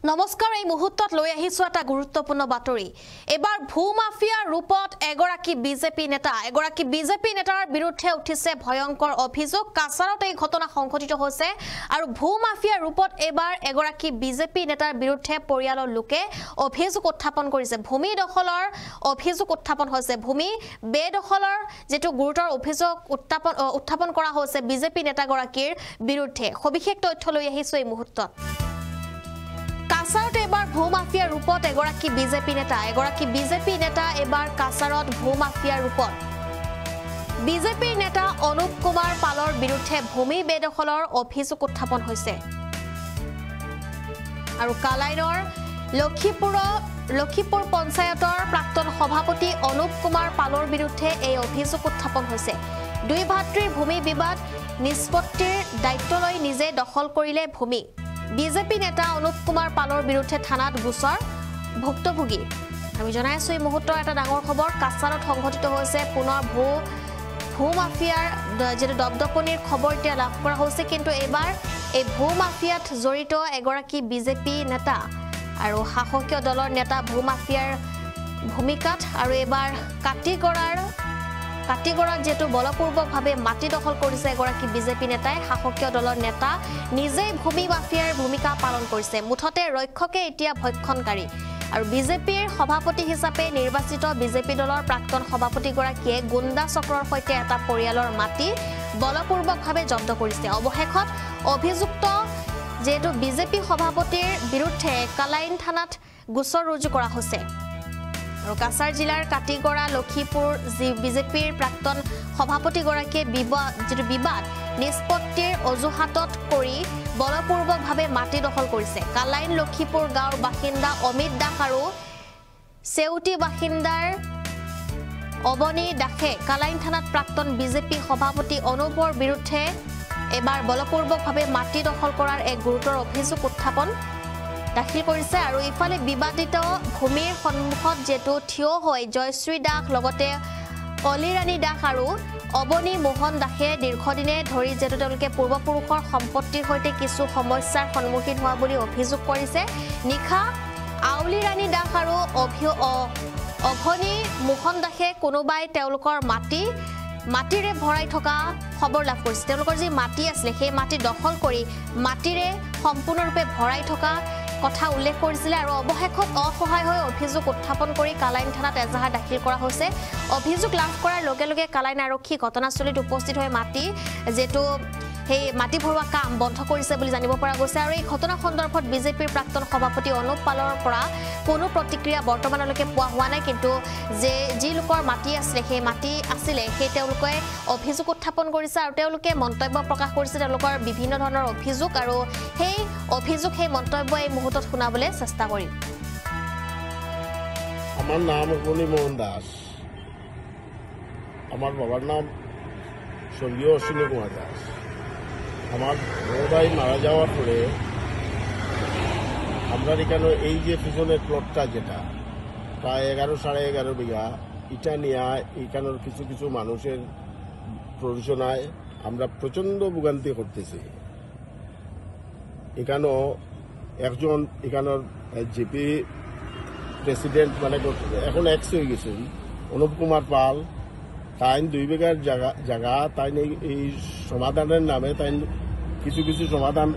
নমস্কাৰ এই মুহূৰ্তত লৈ আহিছো এটা গুৰুত্বপূৰ্ণ বাতৰি এবাৰ ভূমাফিয়াৰ ৰূপত এগৰাকী বিজেপি নেতাৰ বিৰুদ্ধে উঠিছে ভয়ংকৰ অভিযোগ কাছাৰত এই ঘটনা সংঘটিত হৈছে আৰু ভূমাফিয়াৰ ৰূপত এবাৰ এগৰাকী বিজেপি নেতাৰ বিৰুদ্ধে পৰিয়ালৰ লোকে অভিযোগ উত্থাপন কৰিছে ভূমি দখলৰ অভিযোগ উত্থাপন হৈছে ভূমি বেদখলৰ যেটো গুৰুতৰ অভিযোগ উত্থাপন কৰা হৈছে বিজেপি নেতাগৰাকীৰ বিৰুদ্ধে সবিশেষ তথ্য লৈ আহিছো এই মুহূৰ্তত কাছাৰত এবাৰ ভূমাফিয়াৰ ৰূপত এগৰাকী বিজেপি নেতা এবাৰ কাছাৰত ভূমাফিয়াৰ ৰূপত বিজেপি নেতা অনুপ কুমাৰ পালৰ বিৰুদ্ধে ভূমি বেদখলৰ অভিযোগ উত্থাপন হৈছে আৰু কালাইনৰ লক্ষীপুৰ পঞ্চায়তৰ প্ৰাক্তন সভাপতি অনুপ কুমাৰ পালৰ বিৰুদ্ধে এই অভিযোগ উত্থাপন হৈছে দুই ভাতৃৰ ভূমি বিবাদ নিষ্পত্তিৰ দায়িত্ব লৈ নিজে দখল কৰিলে ভূমি বিজেপি নেতা অনুপ কুমাৰ পালৰ বিৰুদ্ধে থানাত গোচৰ ভুক্তভোগী আমি জনাইছো এই মুহূৰ্তৰ এটা ডাঙৰ খবৰ কাছাৰত সংঘটিত হৈছে পুনৰ ভূমাফিয়াৰ যেটো দবদপনিৰ খবৰ এতিয়া লাভ কৰা হৈছে কিন্তু এবাৰ এই ভূমাফিয়াত জড়িত এগৰাকী বিজেপি নেতা আৰু শাসকীয় দলৰ নেতা ভূমাফিয়াৰ ভূমিকাত আৰু এবাৰ কাটিগড়াক যেটো বলপূৰ্বকভাৱে মাটি দখল কৰিছে এগৰাকী বিজেপি নেতাই শাসকীয় দলৰ নেতা নিজে ভূমি মাফিয়াৰ ভূমিকা পালন কৰিছে মুঠতে ৰক্ষকে এতিয়া ভক্ষণকাৰী আৰু বিজেপিৰ সভাপতি হিচাপে নিৰ্বাচিত বিজেপি দলৰ প্ৰাক্তন সভাপতিগৰাকীয়ে গুণ্ডা চক্ৰৰ সৈতে এটা পৰিয়ালৰ মাটি বলপূৰ্বকভাৱে জব্দ কৰিছে অৱশেষত অভিযুক্ত যেটো বিজেপি সভাপতিৰ বিৰুদ্ধে কালাইন থানাত গোচৰ ৰুজু কৰা হৈছে আৰু কাছাৰ জিলাৰ কাটিগড়া লক্ষীপুৰ বিজেপিৰ প্ৰাক্তন সভাপতিগৰাকীয়ে বিবাদ নিষ্পত্তিৰ অজুহাতত কৰি বলপূৰ্বকভাৱে মাটি দখল কৰিছে কালাইন লক্ষীপুৰ গাঁৱৰ বাসিন্দা অমিত দাস আৰু সেউটি বাসিন্দাৰ অবনী দাসে কালাইন থানাত প্ৰাক্তন বিজেপি সভাপতি অনুপৰ বিৰুদ্ধে এবাৰ বলপূৰ্বকভাৱে মাটি দখল কৰাৰ এক গুৰুতৰ অভিযোগ উত্থাপন দাখিল কৰিছে আৰু ইফালে বিবাদিত ভূমিৰ সন্মুখত যেটো থিয় হৈ জয়শ্ৰী দাস লগতে অলিৰাণী দাস আৰু অবনী মোহন দাসে দীৰ্ঘদিনে ধৰি যেটো তেওঁলোকে পূৰ্বপুৰুষৰ সম্পত্তিৰ সৈতে কিছু সমস্যাৰ সন্মুখীন হোৱা বুলি অভিযোগ কৰিছে নিখা আউলিৰাণী দাস আৰু অঘনী মোহন দাসে কোনোবাই তেওঁলোকৰ মাটিৰে ভৰাই থকা খবৰ লাভ কৰিছে তেওঁলোকৰ যি মাটি আছিল সেই মাটি দখল কৰি মাটিৰে সম্পূৰ্ণৰূপে ভৰাই থকা কথা উল্লেখ কৰিছিল আৰু অৱশেষত অসহায় হৈ অভিযোগ উত্থাপন কৰি কালাইন থানাত এজাহাৰ দাখিল কৰা হৈছে অভিযোগ লাভ কৰাৰ লগে লগে কালাইন আৰক্ষী ঘটনাস্থলীত উপস্থিত হৈ যেটো সেই মাটি ভৰুৱা কাম বন্ধ কৰিছে বুলি জানিব পৰা গৈছে আৰু এই ঘটনা সন্দৰ্ভত বিজেপিৰ প্ৰাক্তন সভাপতি অনুপ পালৰ পৰা কোনো প্ৰতিক্ৰিয়া বৰ্তমানলৈকে পোৱা হোৱা নাই কিন্তু যি লোকৰ মাটি আছিলে সেই তেওঁলোকে অভিযোগ উত্থাপন কৰিছে আৰু তেওঁলোকে মন্তব্য প্ৰকাশ কৰিছে তেওঁলোকৰ বিভিন্ন ধৰণৰ অভিযোগ আৰু সেই মন্তব্য এই মুহূৰ্তত শুনাবলৈ চেষ্টা কৰিম আমার নাম অবনী মোহন দাস আমার বাবার নাম স্বর্গীয় অশ্বিনী কুমার দাস আমার বড় ভাই মারা যাওয়ার পরে আমরা এখানে এই যে পিছনের প্লটটা যেটা প্রায় 11.5 বিঘা এটা নিয়ে এখানের কিছু মানুষের প্ররোচনায় আমরা প্রচন্ড ভোগান্তি করতেছি এখানেও একজন এখানের জিপি প্রেসিডেন্ট মানে এখন এক্স হয়ে গেছেন অনুপ কুমার পাল তাই 2 বিঘার জায়গা তাই এই সমাধানের নামে তাই কিছু সমাধান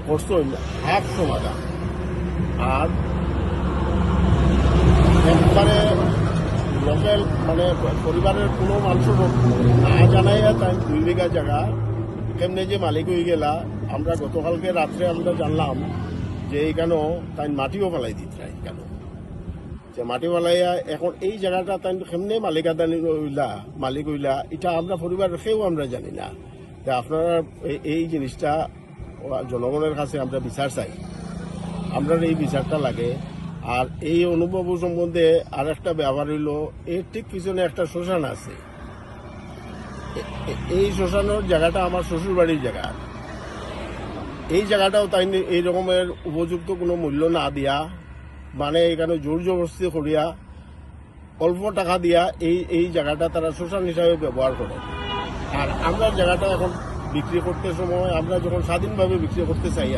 করছেন হাফ সমাধান আর একবারে লোকাল মানে পরিবারের কোনো মানুষের না জানাইয়া তাই 2 বিঘা জায়গা কেমনে যে মালিক হয়ে গেলা আমরা গতকালকে রাত্রে আমরা জানলাম যে এইখানেও তাই মাটিও পালাই দিতে কেন যে মাটি পালাইয়া এখন এই জায়গাটা তাই কেমনে মালিক হইলা এটা আমরা পরিবার রেখেও আমরা জানি না আপনারা এই জিনিসটা জনগণের কাছে আমরা বিচার চাই আমরা এই বিচারটা লাগে আর এই অনুভব সম্বন্ধে আর একটা ব্যাপার হইল এর ঠিক পিছনে একটা শ্মশান আছে এই শ্মশানের জায়গাটা আমার শ্বশুর বাড়ির জায়গা এই জায়গাটাও তাই এই রকমের উপযুক্ত কোনো মূল্য না দিয়া মানে এখানে জোর জবরদস্তি করিয়া অল্প টাকা দিয়া এই জায়গাটা তারা শ্মশান হিসাবে ব্যবহার করে আর আমরা জায়গাটা এখন বিক্রি করতে সময় আমরা যখন স্বাধীনভাবে বিক্রি করতে চাই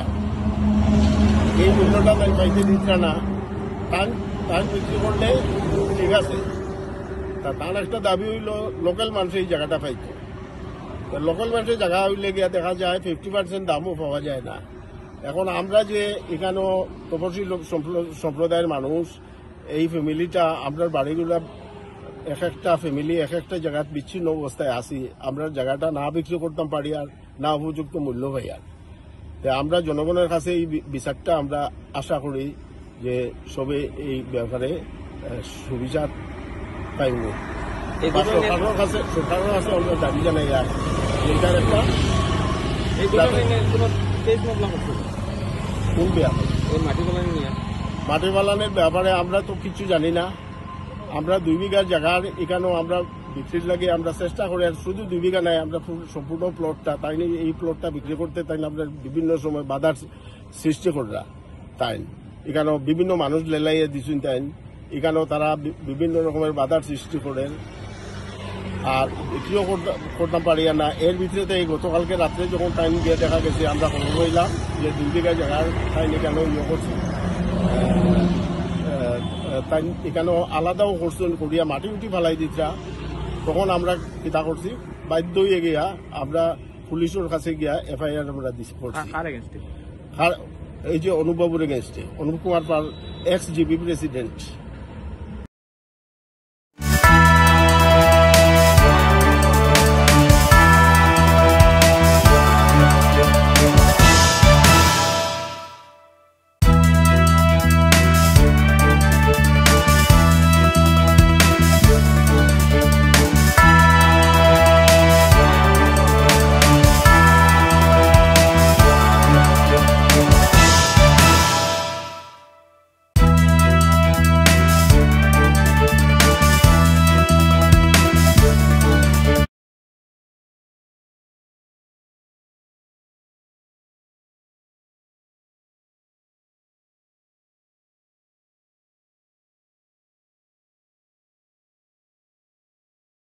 এই মূল্যটা তাই পাইতে দিচ্ছে না, তাই তাই বিক্রি করলে ঠিক আছে। তা তার একটা দাবি হইল লোকাল মানুষ এই জায়গাটা পাইতো। লোকাল মানুষের জায়গা হইলে গিয়া দেখা যায় 50% দামও পাওয়া যায় না। এখন আমরা যে এখানেও তপসী সম্প্রদায়ের মানুষ, এই ফ্যামিলিটা আমরা বাড়িগুলা এক একটা ফ্যামিলি এক একটা জায়গায় বিচ্ছিন্ন অবস্থায় আছি, আমরা জায়গাটা না বিক্রি করতাম পারি আর না উপযুক্ত মূল্য পাই আর। তাই আমরা জনগণের কাছে এই বিচারটা আমরা আশা করি যে সবে এই ব্যাপারে সুবিচার পাইব। সরকারের কাছে আমরা দাবি জানাই আর এইটার একটা কোন ব্যাপার মাটি পালানের ব্যাপারে আমরা তো কিছু জানি না। আমরা 2 বিঘার জায়গার এখানেও আমরা বিক্রির লাগে আমরা চেষ্টা করি, আর শুধু 2 বিঘা নাই, আমরা সম্পূর্ণ প্লটটা তাই এই প্লটটা বিক্রি করতে তাই আমরা বিভিন্ন সময় বাধার সৃষ্টি করা। তাই এখানেও বিভিন্ন মানুষ লেলাইয়ে দিচ্ছেন, তাই এখানেও তারা বিভিন্ন রকমের বাধার সৃষ্টি করেন আর বিক্রিও করতে পারি না। এর ভিতরে এই গতকালকে রাত্রে যখন টাইম গিয়ে দেখা গেছে আমরা খবর হইলাম যে 2 বিঘা জায়গার টাইম এখানেও করছে, তাই এখানেও আলাদাও করছেন করিয়া মাটি উঠি ফেলাই দিতরা। তখন আমরা কিতা করছি, বাধ্য হয়ে গিয়া আমরা পুলিশের কাছে গিয়া FIR আমরা করছি। এই যে অনুপ বাবুর এগেনস্টে, অনুপ কুমার পাল, ex-GB প্রেসিডেন্ট।